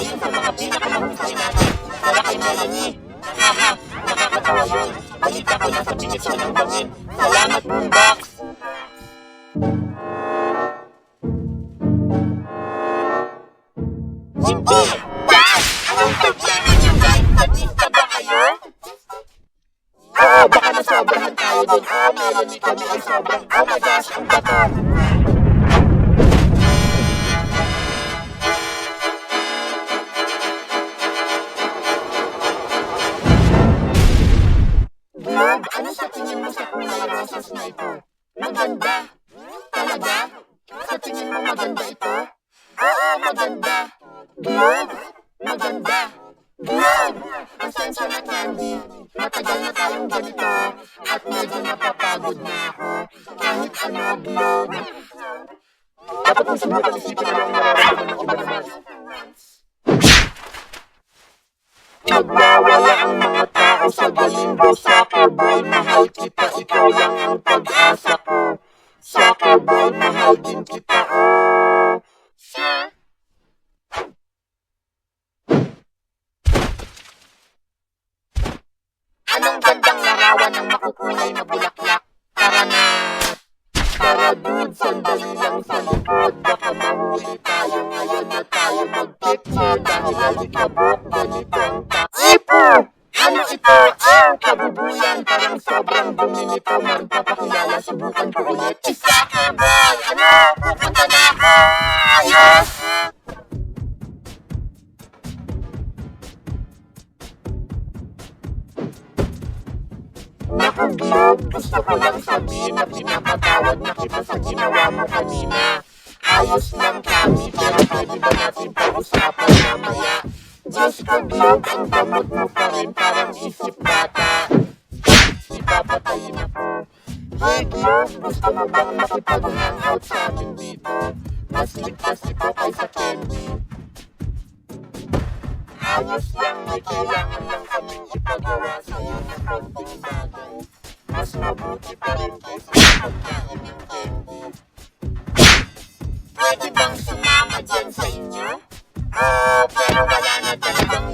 isa sa mga pinakamahusay natin. Para kay Melanie. Haha, nakakatawa yun. Balita ko na sa binisyon ng bangin. Salamat, Boombox! Hindi! Dad! Anong problema niyo guys? Sadista ba kayo? Oo, baka nasobrahan tayo dun. Oh, Melanie, kami ay sobrang, oh my gosh, ang bato! Globe, ano sa tingin mo sa kulay rosas na ito? Maganda. Talaga? Sa tingin mo maganda ito? Oo, maganda. Globe, maganda. Globe, pasensya na Candy. Matagal na tayong ganito at medyo napapagod na ako. Kahit ano, Globe. Dapat mong subukan isipin na lang nararamdaman ng iba naman. Nagwawala ang mga tao sa Galingo, Soccer Boy, mahal kita, ikaw lang ang pag-asa ko. Soccer Boy, mahal din kita, oh. Sir? Anong gandang larawan ng makukulay na bulaklak? Tara na. Tara dude, sandali lang sa likod. Baka mahuli tayo ngayon na tayo mag-picture dahil alikabok ganito ang Ipo! Ano ito? Oh, kabubuyan. Parang sobrang dumi nito. Magpapakilala, subukan ko ulit. Soccer Boy! Ano? Pupunta na ako! Ayos! Naku, Globe, gusto ko lang sabihin na pinapatawad na kita sa ginawa mo kanina. Ayos lang kami, pero pwede ba natin pag-usapan mamaya? Diyos ko, Globe, ang damot mo pa rin, parang isip bata. Ipapatayin ako. Hey, Globe, gusto mo bang makipag-hangout sa amin dito? Mas ligtas ito kaysa candy. Ayos lang, may kailangan lang kaming ipagawa sa'yo na konting bagay. Mas mabuti pa rin kaysa pagkain ng candy. Pwede bang sumama dyan sa inyo? Oo, pero wala na talagang